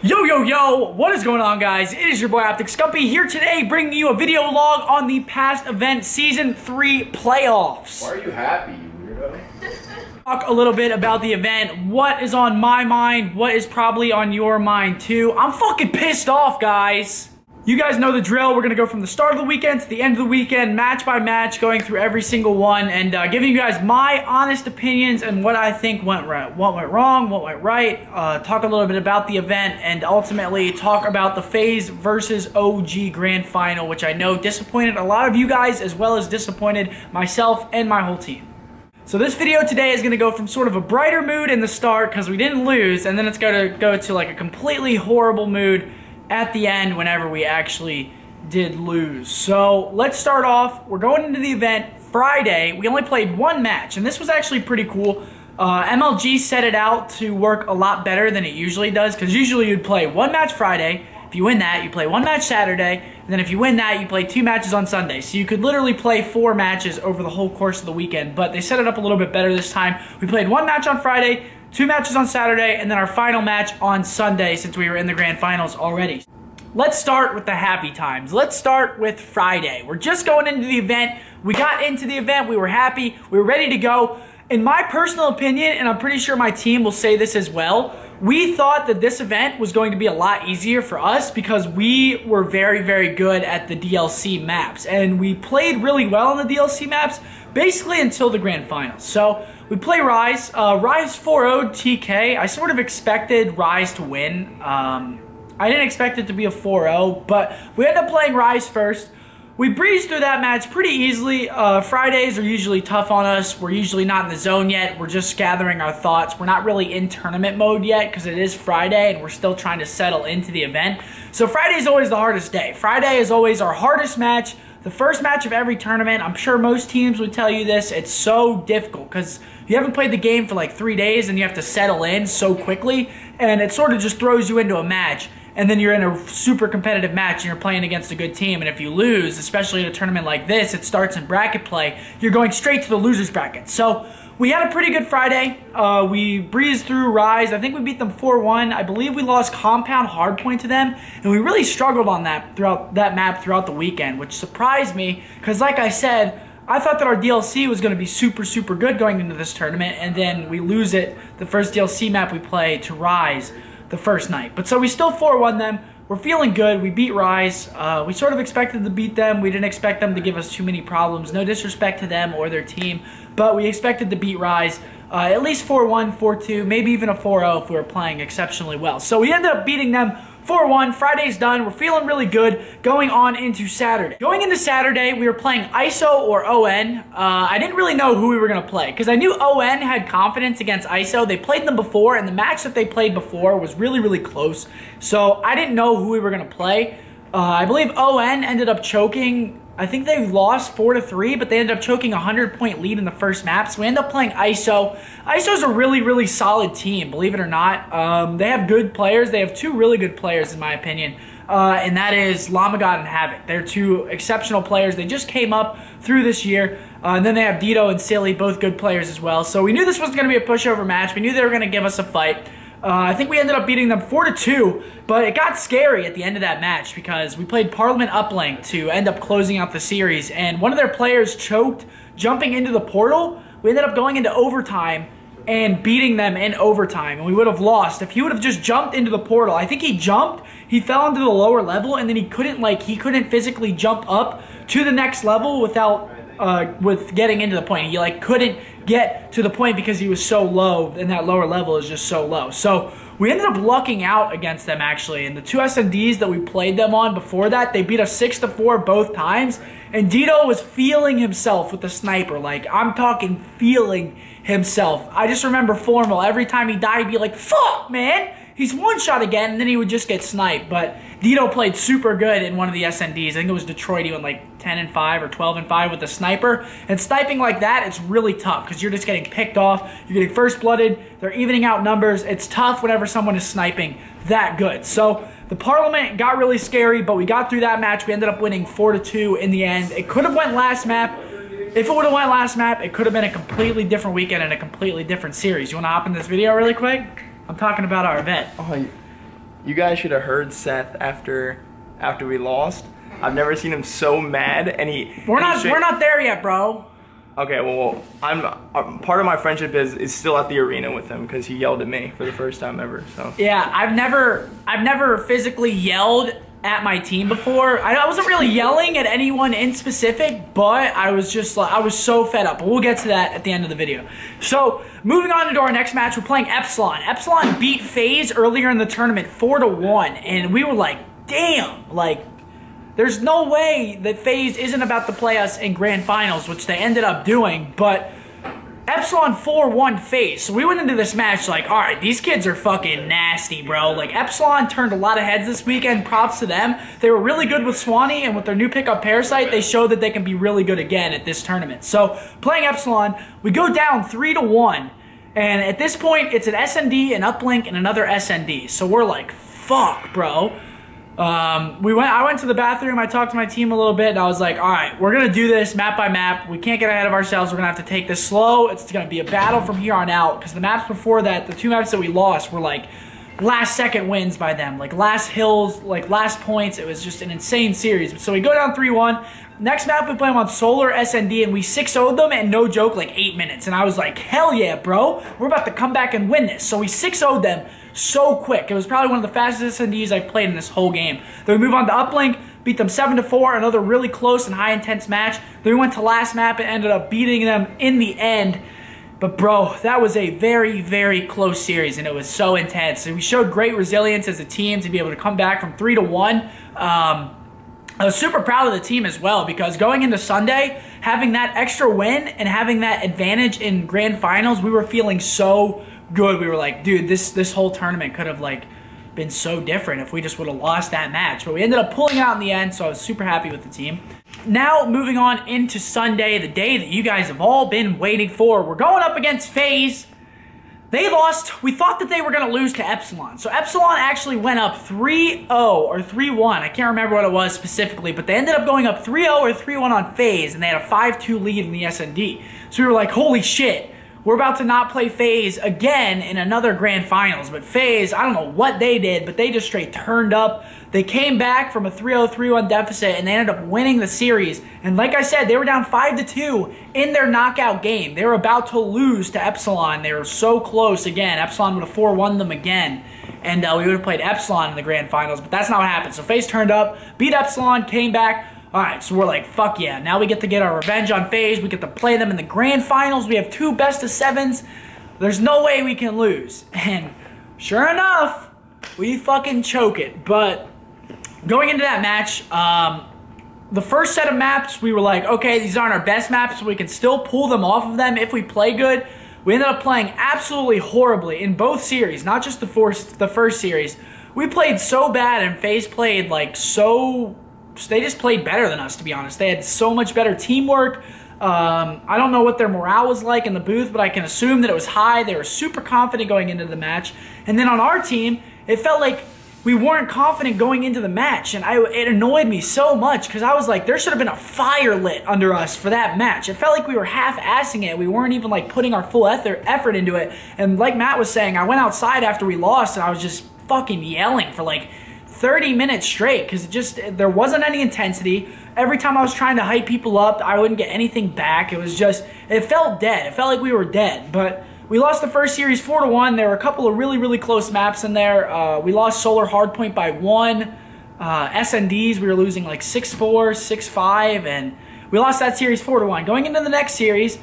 Yo, what is going on, guys? It is your boy Optic Scumpy here today, bringing you a video log on the past event Season 3 playoffs. Why are you happy, you weirdo? Talk a little bit about the event, what is on my mind, what is probably on your mind too. I'm fucking pissed off, guys. You guys know the drill. We're going to go from the start of the weekend to the end of the weekend, match by match, going through every single one and giving you guys my honest opinions and what I think went right, what went wrong, what went right, talk a little bit about the event, and ultimately talk about the FaZe versus OG Grand Final, which I know disappointed a lot of you guys as well as disappointed myself and my whole team. So this video today is going to go from sort of a brighter mood in the start because we didn't lose, and then it's going to go to like a completely horrible mood at the end whenever we actually did lose. So let's start off. We're going into the event Friday. We only played one match, and this was actually pretty cool. MLG set it out to work a lot better than it usually does, because usually you'd play one match Friday. If you win that, you play one match Saturday, and then if you win that, you play 2 matches on Sunday. So you could literally play 4 matches over the whole course of the weekend, but they set it up a little bit better this time. We played 1 match on Friday, 2 matches on Saturday, and then our final match on Sunday since we were in the grand finals already. Let's start with the happy times. Let's start with Friday. We're just going into the event. We got into the event. We were happy. We were ready to go. In my personal opinion, and I'm pretty sure my team will say this as well, we thought that this event was going to be a lot easier for us because we were very, very good at the DLC maps. And we played really well in the DLC maps basically until the grand finals. So we play Rise. Rise 4-0'd TK. I sort of expected Rise to win. I didn't expect it to be a 4-0, but we ended up playing Rise first. We breezed through that match pretty easily. Fridays are usually tough on us. We're usually not in the zone yet. We're just gathering our thoughts. We're not really in tournament mode yet because it is Friday and we're still trying to settle into the event. So Friday is always the hardest day. Friday is always our hardest match. The first match of every tournament. I'm sure most teams would tell you this. It's so difficult because you haven't played the game for like 3 days and you have to settle in so quickly, and it sort of just throws you into a match. And then you're in a super competitive match and you're playing against a good team. And if you lose, especially in a tournament like this, it starts in bracket play, you're going straight to the loser's bracket. So we had a pretty good Friday. We breezed through Rise. I think we beat them 4-1. I believe we lost Compound Hardpoint to them. And we really struggled on that map throughout the weekend, which surprised me because, like I said, I thought that our DLC was going to be super, super good going into this tournament. And then we lose it, the first DLC map we play, to Rise the first night. But so we still 4-1 them. We're feeling good. We beat Rise. We sort of expected to beat them. We didn't expect them to give us too many problems. No disrespect to them or their team, but we expected to beat Rise. At least 4-1, 4-2, maybe even a 4-0 if we were playing exceptionally well. So we ended up beating them 4-1. Friday's done. We're feeling really good going on into Saturday. Going into Saturday, we were playing ISO or ON. I didn't really know who we were going to play because I knew ON had confidence against ISO. They played them before, and the match that they played before was really, really close. So I didn't know who we were going to play. I believe ON ended up choking. I think they lost 4-3, but they ended up choking a 100-point lead in the first map. So we ended up playing ISO. ISO's a really, really solid team, believe it or not. They have good players. They have 2 really good players, in my opinion, and that is Lamagod and Havoc. They're 2 exceptional players. They just came up through this year. And then they have Dito and Silly, both good players as well. So we knew this was going to be a pushover match. We knew they were going to give us a fight. I think we ended up beating them 4-2, but it got scary at the end of that match because we played Parliament Uplink to end up closing out the series, and one of their players choked jumping into the portal. We ended up going into overtime and beating them in overtime, and we would have lost if he would have just jumped into the portal. I think he jumped, he fell into the lower level, and then he couldn't physically jump up to the next level without with getting into the point. He couldn't get to the point because he was so low, and that lower level is just so low. So we ended up lucking out against them, actually. And the 2 SMDs that we played them on before that, they beat us 6-4 both times. And Dito was feeling himself with the sniper. I'm talking feeling himself. I just remember Formal, every time he died, he'd be like, fuck, man! He's one shot again, and then he would just get sniped. But Dito played super good in one of the SNDs. I think it was Detroit. He went 10-5 or 12-5 with the sniper. And sniping like that, it's really tough because you're just getting picked off. You're getting first blooded. They're evening out numbers. It's tough whenever someone is sniping that good. So the Parliament got really scary, but we got through that match. We ended up winning 4-2 in the end. It could have went last map. If it would have went last map, it could have been a completely different weekend and a completely different series. You want to hop in this video really quick? I'm talking about our event. Oh, You guys should have heard Seth after we lost. I've never seen him so mad, and we're not there yet, bro. Okay, well, I'm part of my friendship is still at the arena with him because he yelled at me for the first time ever. So yeah, I've never physically yelled at my team before. I wasn't really yelling at anyone in specific, but I was just like, I was so fed up. But we'll get to that at the end of the video. So moving on to our next match, we're playing Epsilon. Epsilon beat FaZe earlier in the tournament 4-1, and we were like, damn, like, there's no way that FaZe isn't about to play us in grand finals, which they ended up doing, but Epsilon 4-1 FaZe. So we went into this match like, all right, these kids are fucking nasty, bro. Like, Epsilon turned a lot of heads this weekend. Props to them. They were really good with Swanee, and with their new pickup Parasite, they showed that they can be really good again at this tournament. So playing Epsilon, we go down 3-1, and at this point, it's an SND, an uplink, and another SND. So we're like, fuck, bro. I went to the bathroom, I talked to my team a little bit, and I was like, all right, we're going to do this map by map. We can't get ahead of ourselves. We're going to have to take this slow. It's going to be a battle from here on out, because the maps before that, the 2 maps that we lost were like last second wins by them, like last hills, like last points. It was just an insane series. So we go down 3-1. Next map, we play them on Solar SND, and we 6-0'd them, and no joke, like 8 minutes. And I was like, hell yeah, bro. We're about to come back and win this. So we 6-0'd them so quick. It was probably one of the fastest SNDs I've played in this whole game. Then we move on to Uplink, beat them 7-4, another really close and high-intense match. Then we went to last map and ended up beating them in the end. But bro, that was a very, very close series, and it was so intense. And we showed great resilience as a team to be able to come back from 3-1. I was super proud of the team as well, because going into Sunday, having that extra win and having that advantage in grand finals, we were feeling so good. We were like, dude, this whole tournament could have like been so different if we just would have lost that match. But we ended up pulling out in the end, so I was super happy with the team. Now, moving on into Sunday, the day that you guys have all been waiting for. We're going up against FaZe. They lost. We thought that they were going to lose to Epsilon. So Epsilon actually went up 3-0 or 3-1. I can't remember what it was specifically, but they ended up going up 3-0 or 3-1 on FaZe, and they had a 5-2 lead in the SND. So we were like, holy shit. We're about to not play FaZe again in another grand finals. But FaZe, I don't know what they did, but they just straight turned up. They came back from a 3-0, 3-1 deficit, and they ended up winning the series. And like I said, they were down 5-2 in their knockout game. They were about to lose to Epsilon. They were so close again. Epsilon would have 4-1 them again. And we would have played Epsilon in the grand finals, but that's not what happened. So FaZe turned up, beat Epsilon, came back. Alright, so we're like, fuck yeah. Now we get to get our revenge on FaZe. We get to play them in the grand finals. We have 2 best-of-7s. There's no way we can lose. And sure enough, we fucking choke it. But going into that match, the first set of maps, we were like, okay, these aren't our best maps, so we can still pull them off of them if we play good. We ended up playing absolutely horribly in both series, not just the first series. We played so bad, and FaZe played like so... They just played better than us, to be honest. They had so much better teamwork. I don't know what their morale was like in the booth, but I can assume that it was high. They were super confident going into the match. And then on our team, it felt like we weren't confident going into the match. And it annoyed me so much, because I was like, there should have been a fire lit under us for that match. It felt like we were half-assing it. We weren't even like putting our full effort into it. And like Matt was saying, I went outside after we lost, and I was just fucking yelling for like 30 minutes straight, because there wasn't any intensity. Every time I was trying to hype people up, I wouldn't get anything back. It was just, it felt dead. It felt like we were dead. But we lost the first series 4-1. There were a couple of really, really close maps in there. We lost Solar Hardpoint by 1. SNDs, we were losing like 6-4, 6-5, and we lost that series 4-1. Going into the next series,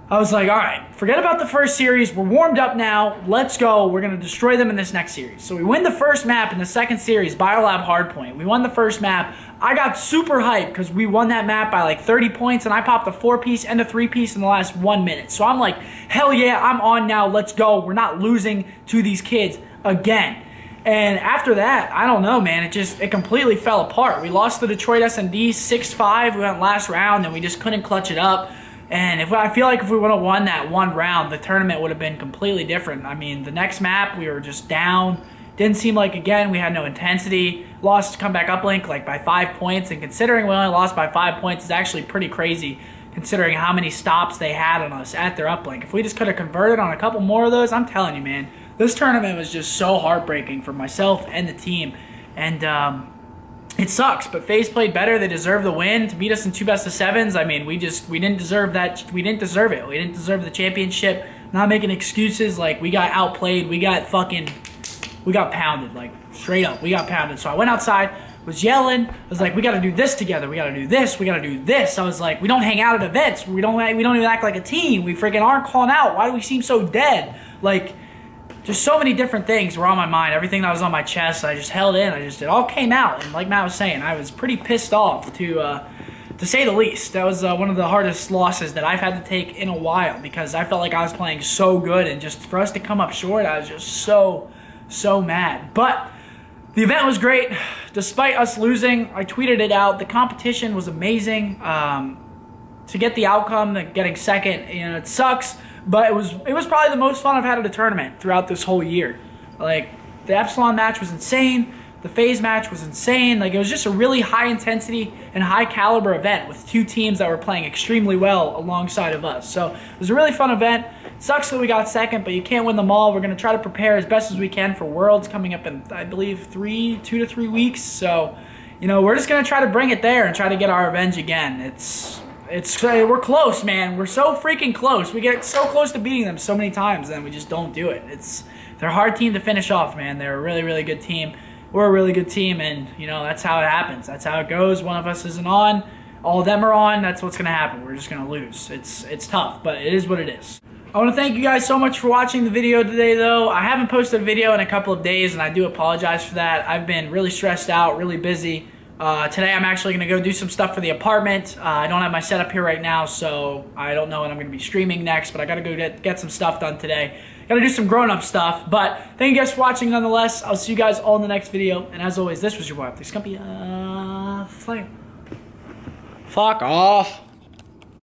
I was like, all right, forget about the first series. We're warmed up now. Let's go. We're going to destroy them in this next series. So we win the first map in the second series, Biolab Hardpoint. We won the first map. I got super hyped because we won that map by like 30 points, and I popped a 4-piece and a 3-piece in the last 1 minute. So I'm like, hell yeah, I'm on now. Let's go. We're not losing to these kids again. And after that, I don't know, man. It completely fell apart. We lost the Detroit S&D 6-5. We went last round, and we just couldn't clutch it up. And I feel like if we would have won that one round, the tournament would have been completely different. I mean, the next map, we were just down. Didn't seem like, again, we had no intensity. Lost comeback uplink like by 5 points. And considering we only lost by 5 points, is actually pretty crazy considering how many stops they had on us at their uplink. If we just could have converted on a couple more of those, I'm telling you, man, this tournament was just so heartbreaking for myself and the team. And it sucks, but FaZe played better. They deserved the win to beat us in 2 best-of-7s. I mean, we didn't deserve that. We didn't deserve it. We didn't deserve the championship. Not making excuses. Like, we got outplayed. We got pounded. Like, straight up, we got pounded. So I went outside, was yelling. I was like, we got to do this together. We got to do this. We got to do this. I was like, we don't hang out at events. We don't even act like a team. We freaking aren't calling out. Why do we seem so dead? Like, just so many different things were on my mind. Everything that was on my chest, I just held in. It all came out. And like Matt was saying, I was pretty pissed off to say the least. That was one of the hardest losses that I've had to take in a while because I felt like I was playing so good, and just for us to come up short, I was just so mad. But the event was great. Despite us losing, I tweeted it out. The competition was amazing. To get the outcome, getting second, you know, it sucks. But it was probably the most fun I've had at a tournament throughout this whole year. Like, the Epsilon match was insane. The FaZe match was insane. Like, it was just a really high intensity and high caliber event with 2 teams that were playing extremely well alongside of us. So it was a really fun event. It sucks that we got second, but you can't win them all. We're going to try to prepare as best as we can for Worlds coming up in, I believe, 2 to 3 weeks. So, you know, we're just going to try to bring it there and try to get our revenge again. We're close, man. We're so freaking close. We get so close to beating them so many times, and we just don't do it. They're a hard team to finish off, man. They're a really, really good team. We're a really good team, and, you know, that's how it happens. That's how it goes. One of us isn't on. All of them are on. That's what's going to happen. We're just going to lose. It's tough, but it is what it is. I want to thank you guys so much for watching the video today, though. I haven't posted a video in a couple of days, and I do apologize for that. I've been really stressed out, really busy. Today I'm actually going to go do some stuff for the apartment. I don't have my setup here right now, so I don't know when I'm going to be streaming next, but I got to go get some stuff done today. Got to do some grown-up stuff, but thank you guys for watching nonetheless. I'll see you guys all in the next video, and as always, this was your boy, Scumpy, Flame. Fuck off.